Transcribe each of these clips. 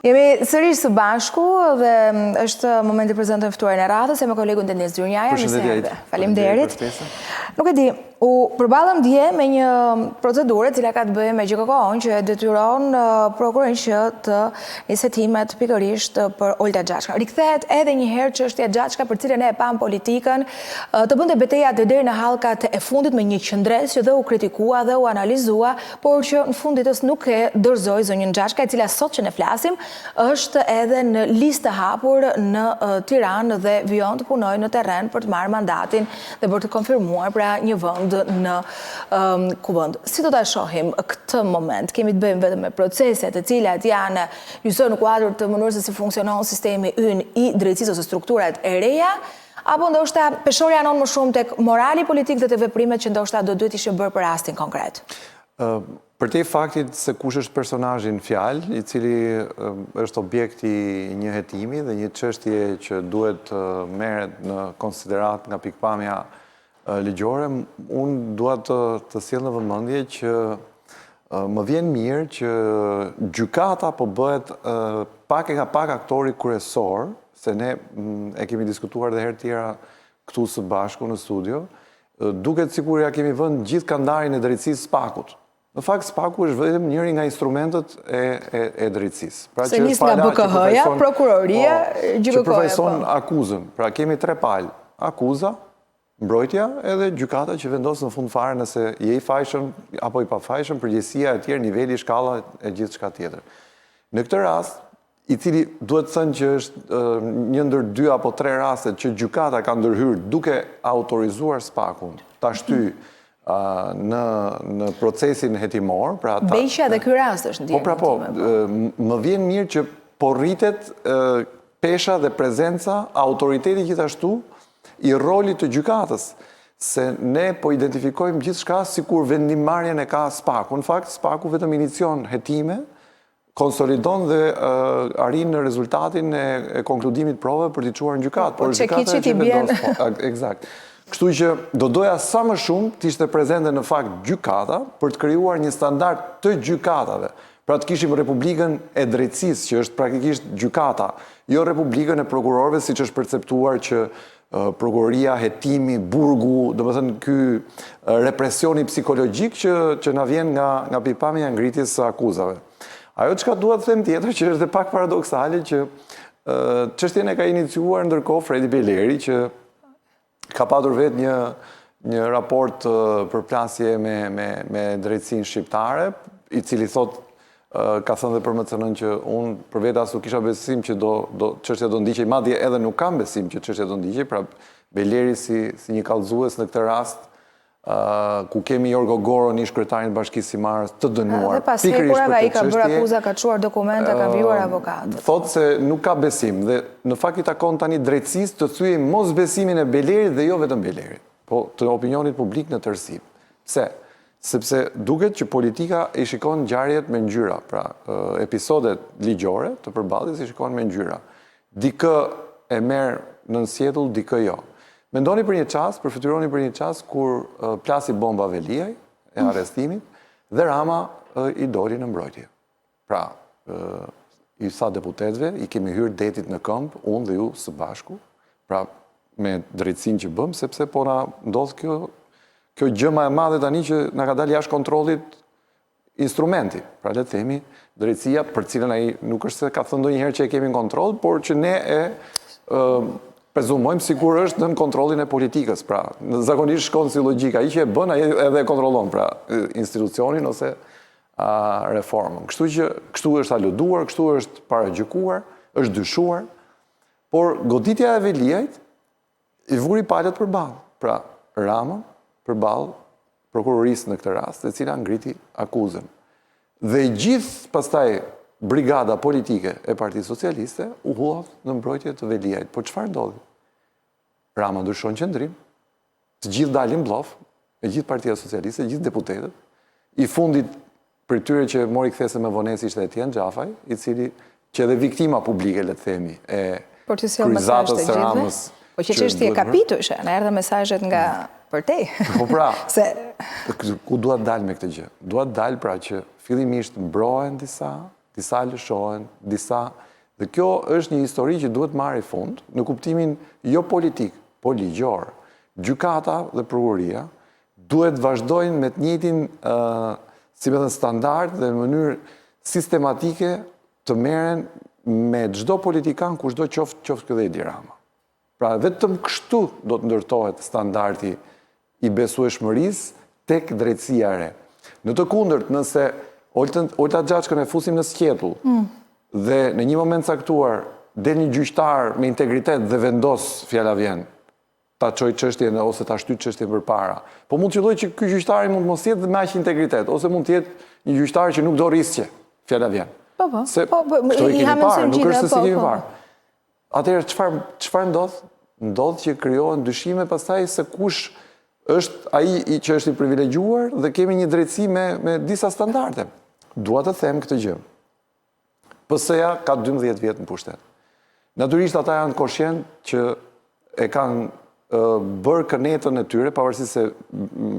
Jemi sërish së bashku dhe është momenti prezentojmë ftuarin e radhës me kolegun Deniz Gjurnjaja. Përshëndetje. Faleminderit. Nuk e di, u përballëm dje me një procedurë e cila ka të bëjë me GJKK-on që e detyron prokurorin që të nisë hetimet pikërisht për Olta Xhaçka. Rikthehet edhe një herë çështja Xhaçka për cilën e pam politikën të bënte betejat deri në hallkat e fundit me një qendres që dhe u kritikua dhe u analizua, por që në funditës nuk e dorëzoi zonjën Xhaçka, e cila sot që ne flasim është edhe në listë hapur në Tiranë dhe vijon të punojë në terren për të marrë mandatin dhe për të konfirmuar pra një vend në kuvend. Si do ta shohim këtë moment? Kemi të bëjmë vetëm me procese të cilat janë njësoj në kuadër të mënyrës se si funksionon sistemi ynë i drejtësisë ose strukturat e reja, apo ndoshta peshori anon më shumë tek morali politik dhe të veprimet që ndoshta do duhet ishin bërë për rastin konkret? Për te faktit se kush është personazhi në fjalë, i cili është objekti i një hetimi dhe një çështje që duhet merret në konsiderat nga pikpamja ligjore, unë dua të sjell në vëmendje që më vjen mirë që gjykata po bëhet pak aktori kryesor, se ne e kemi diskutuar dhe herë tjera këtu së bashku në studio, duket sikur ja kemi vënë gjithë kandarin e drejtësisë Spakut. Në fakt, Spaku është vetëm njëri nga instrumentet e drejtësisë. Se nis nga BKH-ja, prokuroria, GJKK-ja. Që përfaqëson akuzën. Pra kemi tre palë: akuza, mbrojtja edhe gjykata që vendos në fund fare nëse je i fajshëm apo i pafajshëm, përgjegjësia e tjerë, niveli, shkalla e gjithë çka tjetër. Në këtë rast, i cili duhet thënë që është një ndër 2 apo 3 rastet që gjykata ka ndërhyrë duke autorizuar Spakun ta shtyjë në procesin hetimor. Beqja dhe ky rast është ndjerë. Po, më vjen mirë që po rritet pesha dhe prezenca, autoriteti gjithashtu i rolit të gjykatës, se ne po identifikojmë gjithçka sikur vendimmarrjen e ka Spaku. Në fakt, Spaku vetëm inicion hetime, konsolidon dhe arrin në rezultatin e konkludimit prove për t'i çuar në gjykatë. Po çekiçi ti bjen. Eksakt. Kështu që do doja sa më shumë të ishte prezente në fakt gjykata për të krijuar një standard të gjykatave. Pra të kishim Republikën e Drejtësisë, që është praktikisht gjykata, jo Republikën e prokurorëve, siç është perceptuar që prokuroria, hetimi, burgu, domethënë ky represioni psikologjik që na vjen nga pikpamja e ngritjes së akuzave. Ajo çka dua të them tjetër, që është pak paradoksale, që çështjen e ka iniciuar ndërkohë Fredi Beleri, që ka patur vetë një raport përplasje me drejtësinë shqiptare, i cili ka thënë dhe për MCN që unë për vetë as nuk kisha besim që çështja do ndiqej, madje edhe nuk kam besim që çështja do ndiqej, pra Beleri si një kallëzues në këtë rast, ku kemi Jorgo Goron, ish kryetarin e Bashkisë Simarës, të dënuar. Dhe pas hekurave ai ka bërë akuza, ka çuar dokumenta, ka vjuar avokatët. Thotë se nuk ka besim dhe në fakt i takon tani drejtësisë të thyej mosbesimin e Belerit dhe jo vetëm Belerit, po të opinionit publik në tërësi. Pse? Sepse duket që politika i shikon ngjarjet me ngjyra, pra episodet ligjore të përballjes i shikon me ngjyra. Dikë e merr nën sjetull, dikë jo. Mendoni për një çast, përfytyroni për një çast kur plasi bomba Veliaj e arrestimit dhe Rama i doli në mbrojtje. Pra, i sa deputetëve, i kemi hyrë detit në këmbë, unë dhe ju së bashku, pra me drejtësinë që bëm, sepse po na ndodh kjo gjë më e madhe tani që na ka dalë jashtë kontrollit instrumenti. Pra le të themi, drejtësia për cilën ai nuk është se ka thënë ndonjëherë që e kemi në kontroll, por që ne prezumojmë sikur është në kontrollin e politikës. Pra, zakonisht shkon si logjika, ai që e bën, ai edhe e kontrollon, pra, institucionin ose reformën. Kështu që kështu është aluduar, kështu është paragjykuar, është dyshuar, por goditja e Veliajt i vuri palët përballë. Pra, Rama përballë prokurorisë në këtë rast, e cila ngriti akuzën. Dhe gjithë pastaj brigada politike e Partisë Socialiste u hodh në mbrojtje të Veliajt. Po çfarë ndodhi? Rama ndryshon qendrim, të gjithë dalin bllaf, e gjithë Partia Socialiste, gjithë deputetët. I fundit për tyre që mori kthese me vonesë ishte Etienne Xhafaj, i cili që edhe viktima publike, le të themi, e kryqëzatës së Ramës. Po që çështja e kapitush, na erdhën mesazhet nga përtej. Po pra, ku duat dalë me këtë gjë? Duat dalë pra që fillimisht mbrohen disa disa lëshohen, disa... Dhe kjo është një histori që duhet marrë i fund, në kuptimin jo politik, po ligjor. Gjykata dhe prokuroria duhet vazhdojnë me të njëjtin si me thënë standard dhe në mënyrë sistematike të merren me çdo politikan kushdo qoftë ky Edi Rama. Pra vetëm kështu do të ndërtohet standardi i besueshmërisë tek drejtësia e re. Në të kundërt, nëse Olta Xhaçkën e fusim në sqetull dhe në një moment caktuar del një gjyqtar me integritet dhe vendos, fjala vjen, ta çojë çështjen ose ta shtyt çështjen përpara. Po mund të qelloj që ky gjyqtari mund të mos jetë me aq integritet, ose mund të jetë një gjyqtar që nuk do rrisqe, fjala vjen. Se këto i kemi parë, nuk është se si kemi parë. Atëherë çfarë ndodh? Ndodh që krijohen dyshime pastaj se kush është ai që është i privilegjuar dhe kemi një drejtësi me disa standarde. Dua të them këtë gjë. PS-ja ka 12 vjet në pushtet. Natyrisht ata janë koshient që e kanë bërë kënetën e tyre, pavarësisht se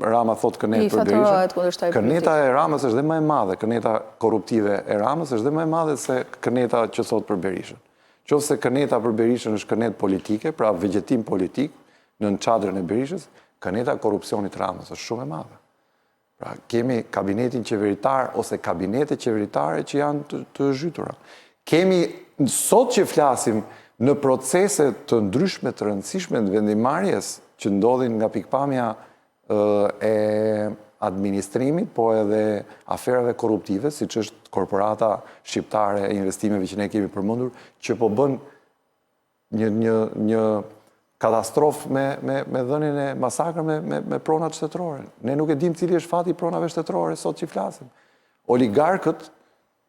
Rama thot kënetë për Berishën. Këneta e Ramës është dhe më e madhe, këneta korruptive e Ramës është dhe më e madhe se këneta që thot për Berishën. Qofse këneta për Berishën është kënetë politike, pra vegjetim politik në çadrën e Berishës, këneta korrupsionit Ramës është shumë e madhe. Pra kemi kabinetin qeveritar ose kabinete qeveritare që janë të zhytura. Kemi sot që flasim në procese të ndryshme të rëndësishme të vendimarrjes që ndodhin nga pikpamja e administrimit, po edhe aferave korruptive, siç është korporata shqiptare e investimeve që ne kemi përmendur, që po bën një katastrofë me dhënien e masakrave me pronat shtetërore. Ne nuk e dim cili është fati i pronave shtetërore sot që flasim. Oligarkët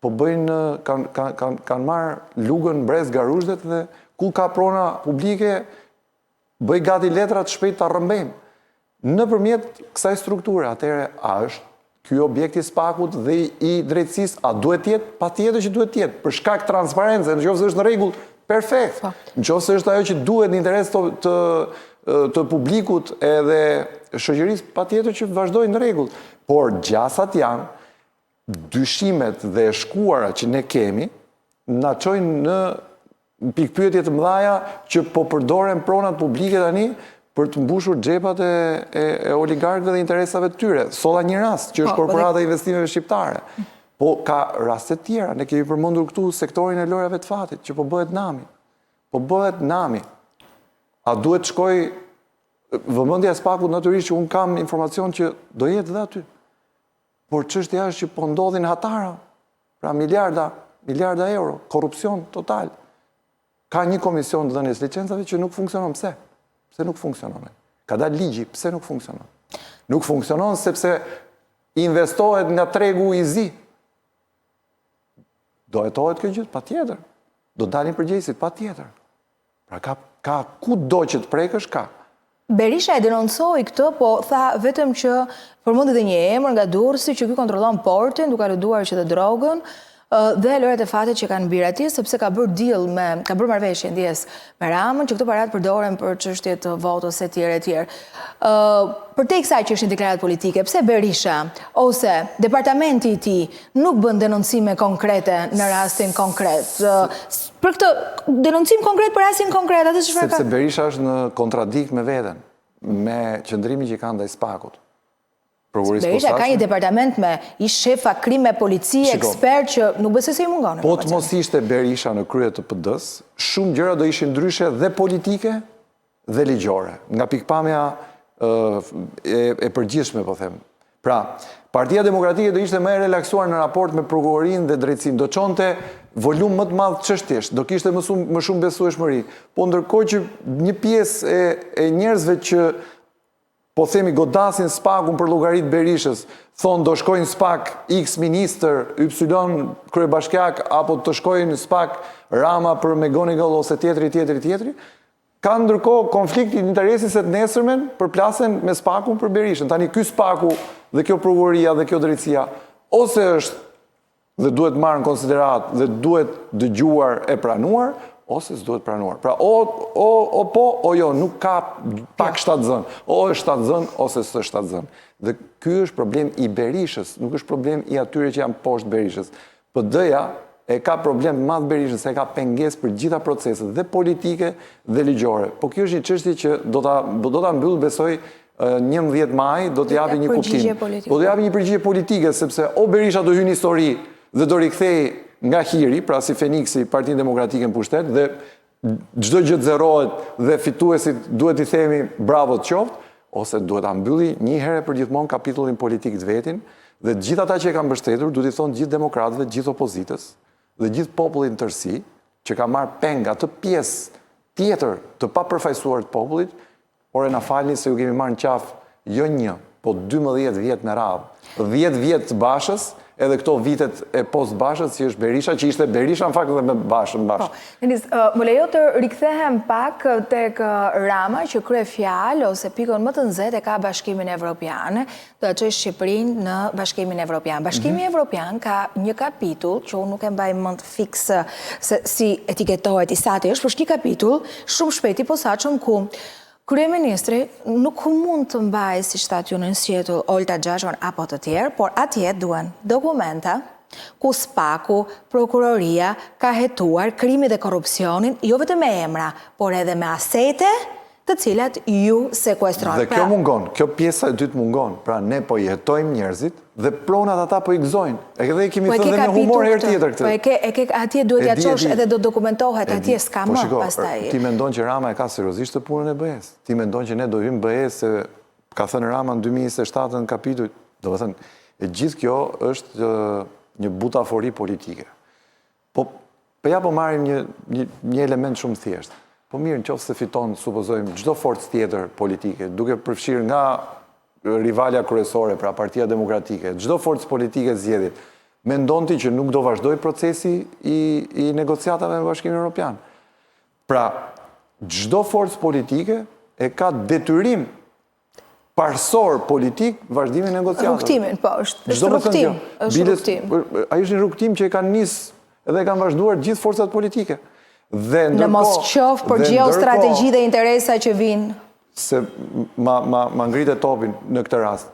po bëjnë, kanë marrë lugën brez garuzhdet dhe ku ka prona publike, bëj gati letrat shpejt të rrëmbejmë. Nëpërmjet kësaj strukture, atëherë a është ky objekti i SPAK-ut dhe i drejtësisë, a duhet të jetë? Patjetër që duhet të jetë, për shkak transparencë, nëse është në rregull, perfekt. Nëse është ajo që duhet në interes të publikut edhe shoqërisë, patjetër që vazhdojnë në rregull. Por gjasat janë dyshimet dhe shkuara që ne kemi, na çojnë në pikpyetje të mëdha që po përdoren pronat publike tani për të mbushur xhepat e oligarkëve dhe interesave të tyre. Solla një rast që është korporata e investimeve shqiptare. Po ka raste të tjera, ne kemi përmendur këtu sektorin e lojrave të fatit, që po bëhet nami. Po bëhet nami. A duhet shkoj vëmendja e SPAK-ut, natyrisht që unë kam informacion që do jetë dhe aty. Por çështja është që po ndodhin hatara, pra miliarda euro, korrupsion total. Ka një komision të dhënies licencave që nuk funksionon. Pse? Pse nuk funksionon? Ka dalë ligji, pse nuk funksionon? Nuk funksionon sepse investohet nga tregu i zi. Do hetohet kjo gjë? Patjetër. Do dalin përgjegjësit? Patjetër. Pra ka kudo që të prekësh ka. Berisha e denoncoi këtë, po tha vetëm që përmendi edhe një emër nga Durrësi që ky kontrollon portin, duke lënduar që të drogën dhe lojrat e fatit që kanë bërë atij, sepse ka bërë marrëveshje ndjes me Ramën që këto parat përdoren për çështje të votos e tjerë. Përtej kësaj që është një deklaratë politike, pse Berisha ose departamenti i tij nuk bën denoncime konkrete në rastin konkret? Për këtë denoncim konkret për rastin konkret, atë çfarë ka? Sepse Berisha është në kontradikt me veten, me qëndrimin që ka ndaj SPAK-ut. Berisha ka një departament me ish shefa krime, policie, ekspert që nuk besoj se i mungon. Po të mos ishte Berisha në krye të PD-s, shumë gjëra do ishin ndryshe dhe politike dhe ligjore, nga pikpamja e përgjithshme, po them. Pra, Partia Demokratike do ishte më e relaksuar në raport me prokurorinë dhe drejtësinë, do çonte volum më të madh çështjesh, do kishte më shumë besueshmëri. Po ndërkohë që një pjesë e njerëzve që po themi godasin SPAK-un për llogarit Berishës, thonë do shkojnë SPAK X ministër, Y kryebashkiak, apo të shkojnë SPAK Rama për McGonigal ose tjetri, ka ndërkohë konflikti interesi se të nesërmen përplasen me SPAK-un për Berishën. Tani ky SPAK-u dhe kjo prokuroria dhe kjo drejtësia, ose është dhe duhet marrë në konsiderat dhe duhet dëgjuar e pranuar, ose s'duhet pranuar. Pra, o po, o jo, nuk ka pak shtatzën. O është shtatzën, ose s'është shtatzën. Dhe ky është problem i Berishës, nuk është problem i atyre që janë poshtë Berishës. PD-ja e ka problem madh Berishën se ka pengesë për gjitha proceset dhe politike dhe ligjore. Po kjo është një çështje që do ta mbyll besoj 11 maj do të japi një kuptim. Do të japi një përgjigje politike sepse o Berisha do hyjë në histori dhe do rikthej nga hiri, pra si Feniksi Partinë Demokratike në pushtet dhe çdo gjë të zerohet dhe fituesit duhet i themi bravo të qoftë, ose duhet ta mbylli një herë për gjithmonë kapitullin politik të vetin dhe gjithë ata që e kanë mbështetur duhet i thonë gjithë demokratëve, gjithë opozitës dhe gjithë popullit në tërësi që ka marrë peng atë pjesë tjetër të papërfaqësuar të popullit, ore na falni se ju kemi marrë në qafë jo 1, po 12 vjet me radhë. 10 vjet të Bashës, edhe këto vitet e post Bashës, që është Berisha, që ishte Berisha në fakt dhe me Bashën. Denis, më lejo të rikthehem pak tek Rama që krye fjalë ose pikën më të nxehtë ka Bashkimin Evropian, do të çojë Shqipërinë në Bashkimin Evropian. Bashkimi Evropian ka një kapitull që unë nuk e mbaj mend fiks se si etiketohet i sati është, por është një kapitull shumë shpejt i posaçëm ku Kryeministri nuk mund të mbajë, si shtat ju në sqetull, Olta Xhashon apo të tjerë, por atje duen dokumenta ku SPAK-u, prokuroria ka hetuar krimi dhe korrupsionin, jo vetëm me emra, por edhe me asete të cilat ju sekuestrojnë. Dhe kjo mungon, kjo pjesa e dytë mungon, pra ne po i hetojmë njerëzit dhe pronat ata po i gëzojnë. E këtë kemi thënë dhe me humor herë tjetër këtë. E ke atje duhet ja çosh edhe do dokumentohet atje s'ka më pastaj. Ti mendon që Rama e ka seriozisht të punën e BE-s? Ti mendon që ne do hyjmë BE-s se ka thënë Rama në 2027 në kapitull? Do të thënë, e gjithë kjo është një butafori politike. Po ja po marrim një element shumë thjeshtë. Po mirë, në qoftë se fiton, supozojmë, çdo forcë tjetër politike, duke përfshirë nga rivalja kryesore, pra Partia Demokratike, çdo forcë politike zgjedhjet, mendon ti që nuk do vazhdoj procesi i negociatave me Bashkimin Evropian? Pra, çdo forcë politike e ka detyrim parsor politik vazhdimin e negociatave. Rrugtimin, po, është rrugtim. Ai është një rrugtim që e kanë nisë dhe e kanë vazhduar gjithë forcat politike. Në mos qofë për geostrategji dhe interesa që vinë. Se ma ngritë topin në këtë rast.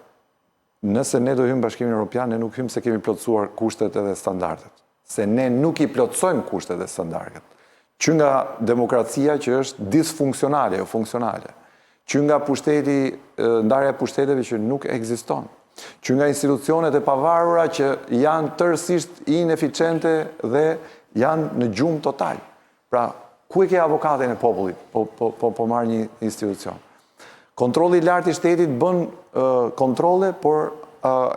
Nëse ne do hymë Bashkimin Evropian, ne nuk hymë se kemi plotësuar kushtet edhe standardet. Se ne nuk i plotësojmë kushtet edhe standardet. Që nga demokracia që është disfunksionale, o funksionale. Që nga pushteti, ndarja pushteteve që nuk ekziston. Që nga institucionet e pavarura që janë tërësisht ineficiente dhe janë në gjumë total. Pra, ku e ke avokatin e popullit, po marrë një institucion? Kontrolli i lartë i shtetit bën kontrole, por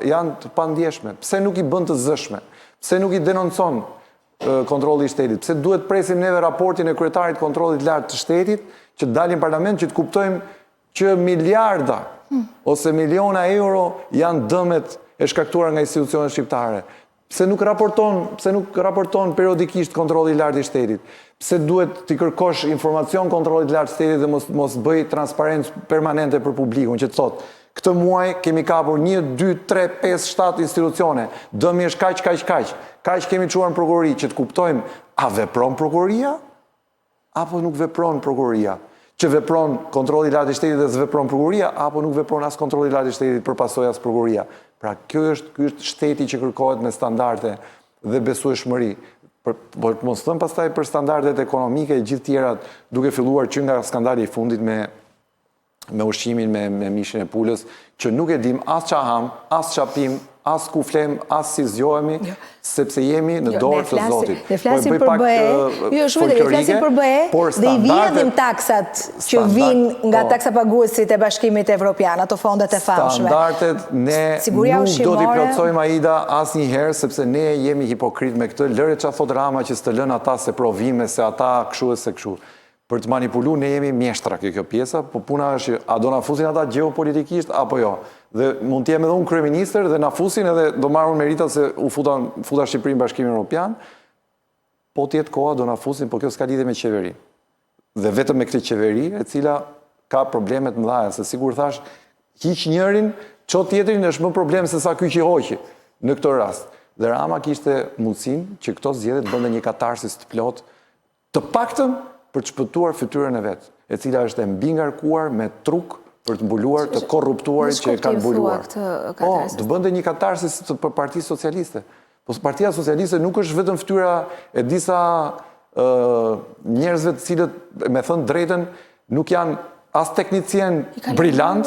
janë të pandjeshme. Pse nuk i bën të zëshme? Pse nuk i denoncon kontrolli i shtetit? Pse duhet presim neve raportin e kryetarit kontrollit lartë të shtetit, që të dalim parlament, që të kuptojmë që miliarda ose miliona euro janë dëmet e shkaktuar nga institucionet shqiptare? Pse nuk raporton periodikisht kontrolli i lartë i shtetit? Pse duhet t'i kërkosh informacion kontrollit lartë shtetit dhe mos bëj transparencë permanente për publikun, që të thotë, këtë muaj kemi kapur 1, 2, 3, 5, 7 institucione, dëmi është kaq kemi çuar në prokurori, që të kuptojmë, a vepron prokuroria? Apo nuk vepron prokuroria? Që vepron kontrolli i lartë i shtetit dhe s'vepron prokuroria, apo nuk vepron as kontrolli i lartë i shtetit për pasojë as prokuroria? Pra, kjo është shteti që kërkohet me standarde dhe besueshmëri. Por mos thëmë pastaj për standardet ekonomike e gjithë tjerat, duke filluar që nga skandali i fundit me ushqimin me mishin e pulës, që nuk e dim as qa ham, as qa pim, as ku flem, as si zgjohemi, sepse jemi në dorë të Zotit. Ne flasim për BE, ne flasim për BE dhe i vjedhim taksat që vinë nga taksa paguesit e Bashkimit Evropian, ato fondet e famshme. Standardet ne nuk do t'i plotsojmë Aida as një herë, sepse ne jemi hipokrit me këtë, lëre që a thot Rama që s'të lën ata se provime, se ata këshu e se këshu. Për të manipulu, ne jemi mjeshtra kjo pjesa, po puna është a do na fusin ata geopolitikisht, apo jo. Dhe mund t'jem edhe unë kryeministër dhe na fusin edhe do marrun meritat se u futa Shqipërinë Bashkimin Evropian, po t'jetë koha do na fusin, po kjo s'ka lidhje me qeveri. Dhe vetëm me këtë qeveri, e cila ka problemet mëdha, se sigur thash, hiq njërin, ço tjetrin është më problem se sa ky që hoqi në këtë rast. Dhe Rama kishte mundësinë që këto zgjedhje të bënte një katarsis të plot, të paktën për të shpëtuar fytyrën e vetë, e cila është e mbingarkuar me truk për të mbuluar të korruptuarit që e kanë mbuluar. Po, të bënde një katarsis për Partisë Socialiste. Po Partia Socialiste nuk është vetëm fytyra e disa njerëzve të cilët, me thënë drejtën, nuk janë as teknicien brillant,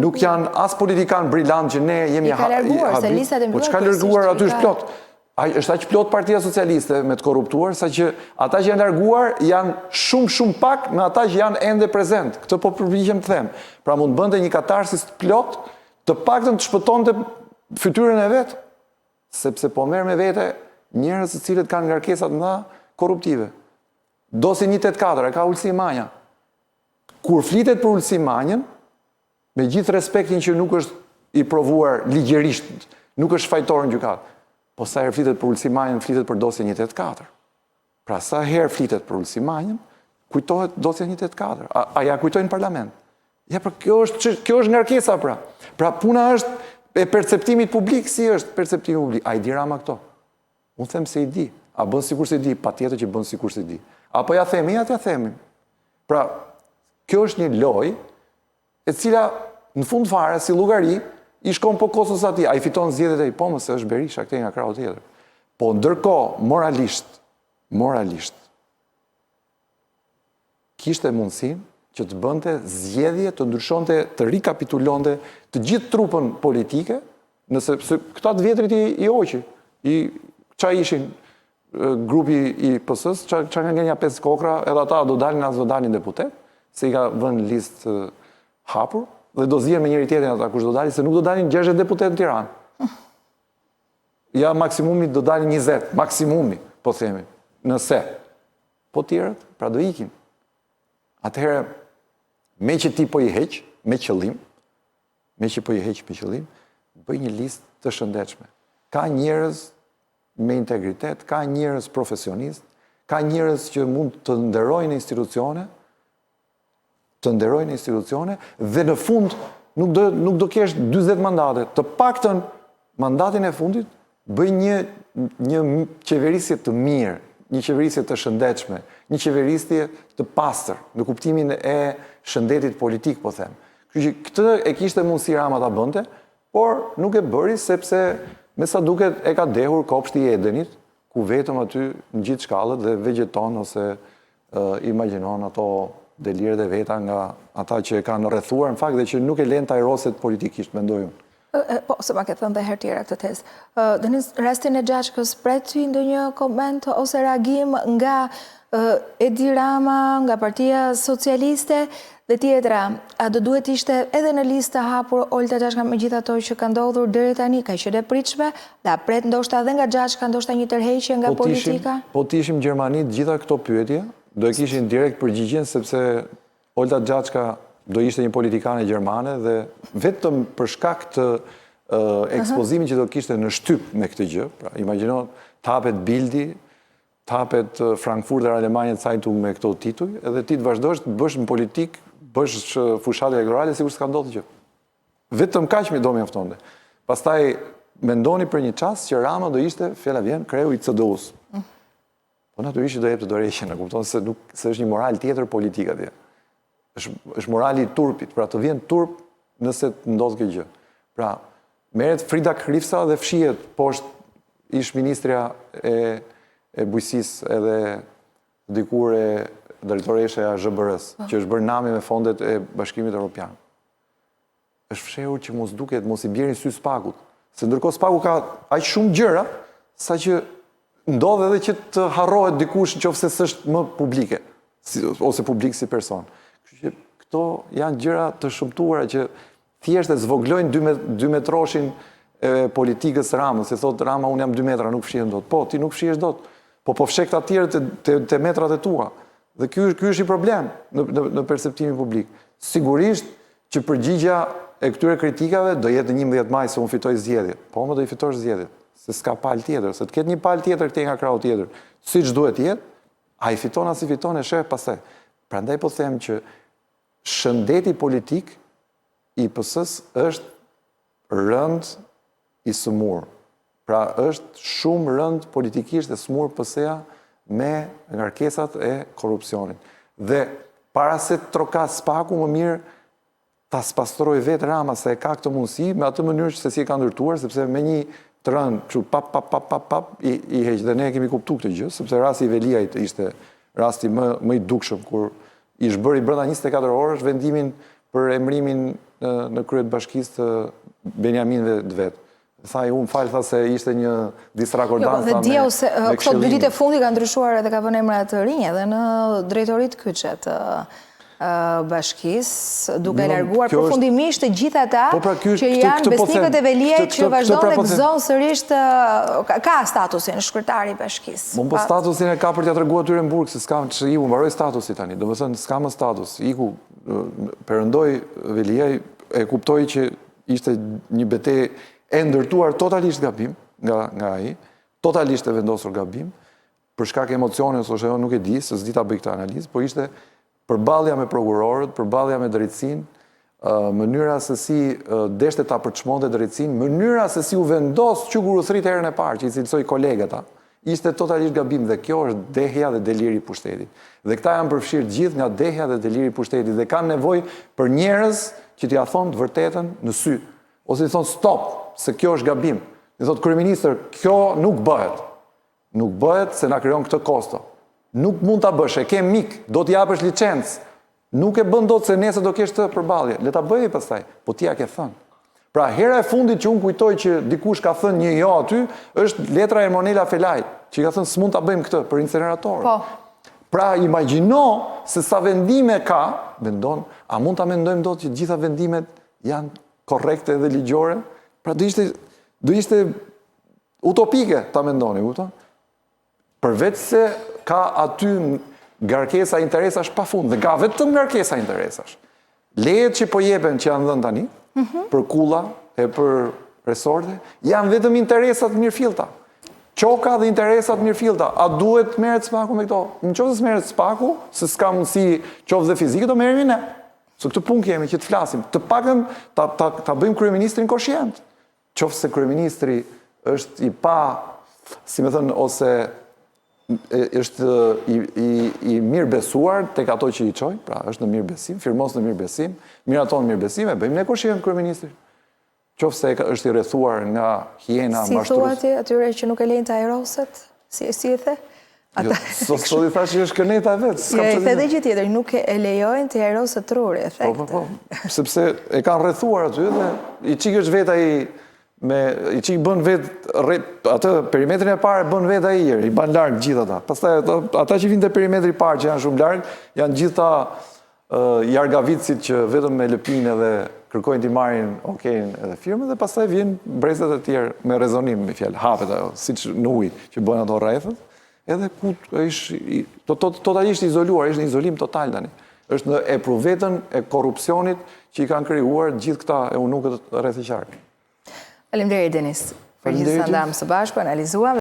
nuk janë as politikan brillant që ne jemi I ka larguar, se listat e po mbyllura çka larguar aty është plot. Është aq plot Partia Socialiste me të korruptuar, sa që ata që janë larguar janë shumë pak me ata që janë ende prezent. Këtë po përpiqem të them. Pra mund bënte një katarsis të plot, të paktën të shpëtonte fytyrën e vet, sepse po merr me vete njerëz të cilët kanë ngarkesa të mëdha korruptive. Dosje 184 e ka Ulsi Manja. Kur flitet për Ulsi Manjën, me gjithë respektin që nuk është i provuar ligjërisht, nuk është fajtor në gjykatë, po sa herë flitet për Ulsi Manjën, flitet për dosje 184. Pra sa herë flitet për Ulsi Manjën, kujtohet dosja 184. A ja kujtojnë parlament? Ja, pra kjo është ngarkesa pra. Pra puna është e perceptimit publik, si është perceptimi publik. A i di Rama këto? Unë them se i di. A bën sikur se i di? Patjetër që bën sikur se i di. Apo ja themi, atë ja themi. Pra, kjo është një lojë e cila në fund fare, si llogari, i shkon po Kosovës atij. A i fiton zgjedhjet e i, po mëse është Berisha këtej nga krahu tjetër. Po ndërkohë, moralisht, kishte mundësinë që të bënte zgjedhje, të ndryshonte, të rikapitulonte të gjithë trupën politike, nëse këta të vjetrit i hoqi, qa ishin grupi i PS-s, qa nga ngenja 5 kokra, edhe ata do dalin as do dalin deputet, se i ka vënë listë hapur, dhe do zgjedhin me njëri tjetrin ata kush do dalin, se nuk do dalin 60 deputet në Tiranë. Ja maksimumi do dalin 20, maksimumi, po themi, nëse. Po tjerët, pra do ikin. Atëherë, me që ti po i heq, me qëllim, bëj një listë të shëndetshme. Ka njerëz me integritet, ka njerëz profesionist, ka njerëz që mund të nderojnë institucione, dhe në fund nuk do kesh 40 mandate. Të paktën mandatin e fundit bëj një qeverisje të mirë, një qeverisje të shëndetshme, një qeverisje të pastër, në kuptimin e shëndetit politik, po them. Kështu që këtë e kishte mundësi Rama ta bënte, por nuk e bëri sepse me sa duket e ka dehur kopshti i Edenit, ku vetëm aty në gjithë shkallët dhe vegjeton ose imagjinon ato deliret e veta nga ata që e kanë rrethuar në fakt dhe që nuk e lën ta ajroset politikisht, mendoj unë. Po, se ma ke thënë dhe herë tjera këtë tezë. Dënis, restin e Gjashkës, pret ty ndonjë koment ose reagim nga Edi Rama, nga Partia Socialiste dhe tjetra, a do duhet ishte edhe në listë hapur Olta Gjashka me gjithë ato që ka ndodhur deri tani, ka qenë e pritshme, dhe a pret ndoshta edhe nga Gjashka, ndoshta një tërheqje nga politika? Po t'ishim Gjermani gjitha këto pyetje, do e kishin direkt përgjigjen sepse Olta Gjashka do ishte një politikane gjermane dhe vetëm për shkak të ekspozimin që do kishte në shtyp me këtë gjë, pra imagjino tapet Bildi, tapet Frankfurter Allgemeine Zeitung me këto tituj, edhe ti të vazhdosh të bësh në politik, bësh fushat elektorale sikur s'ka ndodhur gjë. Vetëm kaq mi do mjaftonte. Pastaj mendoni për një çast që Rama do ishte, fjala vjen, kreu i CDU-s. Po natyrisht do jepte dorëheqjen, e kupton se është një moral tjetër politik atje. Është morali i turpit, pra të vjen turp nëse të ndodh kjo gjë. Pra, merret Frida Krifsa dhe fshihet poshtë ish ministrja e bujqësisë edhe dikur e drejtoresha e ZBR-s, që është bërë nami me fondet e Bashkimit Evropian. Është fshehur që mos duket, mos i bjerin sy Spakut, se ndërkohë Spaku ka aq shumë gjëra sa që ndodh edhe që të harrohet dikush nëse s'është më publike, ose publik si person. Këto janë gjëra të shëmtuara që thjesht e zvoglojnë 2 metroshin e politikës Ramës, se thot Rama unë jam 2 metra, nuk fshihem dot. Po, ti nuk fshihesh dot. Po fsheh këta tjerë te metrat e tua. Dhe ky është i problem në perceptimin publik. Sigurisht që përgjigja e këtyre kritikave do jetë në 11 maj se unë fitoj zgjedhjet. Po, më do i fitosh zgjedhjet, se s'ka palë tjetër, se të ketë një palë tjetër këtej nga krahu tjetër. Siç duhet jetë, a i fiton as i fiton e sheh pastaj. Prandaj po them që shëndeti politik i PS-s është rënd i sëmur. Pra është shumë rënd politikisht e sëmur PS-ja me ngarkesat e korrupsionit. Dhe para se të trokas Spaku, më mirë ta spastroj vetë Rama se e ka këtë mundësi me atë mënyrë që se si e ka ndërtuar, sepse me një të rënë, kështu pap, i heq, dhe ne kemi kuptu këtë gjë, sepse rasti i Veliajt ishte rasti më i dukshëm, kur i shbëri brenda 24 orësh vendimin për emrimin në kryet bashkisë të Benjaminëve të vetë. Thaj, unë falë, tha se ishte një disrakordanca me këshillimin. Këto 2 ditë e fundi ka ndryshuar edhe ka vënë emra të rinj edhe në drejtorit kyçe të bashkisë, duke larguar përfundimisht të gjithë ata që janë besnikët e Veliajt që vazhdon dhe gëzon sërish ka statusin shkretari i bashkisë. Po statusin e ka për t'ja treguar atyre në burg, se s'kam që iku, mbaroj statusi tani, do më thënë s'ka më status, iku, perëndoi Veliaj, e kuptoi që ishte një betejë e ndërtuar totalisht gabim nga ai, totalisht e vendosur gabim, për shkak emocioneve, ose nuk e di, se s'di ta bëj këtë analizë, po ishte përballja me prokurorët, përballja me drejtsinë, mënyra se si deshte ta përçmonte drejtsinë, mënyra se si u vendos Qugur Uthrit herën e parë, që i cilësoi kolegët, ishte totalisht gabim, dhe kjo është dehja dhe deliri i pushtetit. Dhe këta janë përfshirë gjithë nga dehja dhe deliri i pushtetit, dhe kanë nevojë për njerëz që t'ia thonë të vërtetën në sy, ose i thonë stop, se kjo është gabim. I thotë kryeministër, kjo nuk bëhet. Nuk bëhet se na krijon këtë kosto. Nuk mund ta bësh, e ke mik, do t'i japësh licencë. Nuk e bën dot se nesër do kesh të përballje. Le ta bëjë pastaj, po ti ja ke thënë. Pra hera e fundit që unë kujtoj që dikush ka thënë një jo aty, është letra e Monela Felaj, që ka thënë s'mund ta bëjmë këtë për incineratorën. Po. Pra imagjino se sa vendime ka, mendon, a mund ta mendojmë dot që gjitha vendimet janë korrekte dhe ligjore? Pra do ishte utopike ta mendoni, kupton? Përveç se ka aty ngarkesa interesash pafund, dhe ka vetëm ngarkesa interesash. Lejet që po jepen që janë dhënë tani, për kulla e për resorte, janë vetëm interesat mirëfillta. Qoka dhe interesat mirëfillta. A duhet merret spaku me këto? Në qoftë se merret spaku, se s'ka mundësi qoftë dhe fizike, do merremi ne. Se këtë punë kemi që të flasim. Të pakën ta bëjmë kryeministrin koshient. Qoftë se kryeministri është i pa, si me thënë, ose është i mirë besuar tek ato që i çoj, pra është në mirë besim, firmos në mirë besim, miraton në mirë besim, e bëjmë ne koshient kryeministrin. Qoftë se është i rrethuar nga hiena mashtruese. Si thua ti atyre që nuk e lejnë të aeroset? Si e the? Sot i thash që është këneta e vetë. Jo, e the dhe gjë tjetër, nuk e lejojnë të aeroset truri, efekte. Po. Sepse e kanë rrethuar aty dhe i qik është vetë ai i qik bën vetë atë perimetrin e parë bën vetë ai i ban larg gjithë ata. Pastaj ata që vinë te perimetri i parë që janë shumë larg, janë gjithta jargavicit që vetëm me lëpinë edhe kërkojnë t'i marrin okejn edhe firmën, dhe pastaj vjen brezat e tjerë me rezonim, me fjalë, hapet ajo, siç në ujë që bëjnë ato rrethët, edhe ku është totalisht izoluar, është në izolim total tani. Është në epruvetën e korrupsionit që i kanë krijuar gjithë këta e unukët rreth e qark. Faleminderit Denis. Për gjithë sa ndam së bashku, analizuam.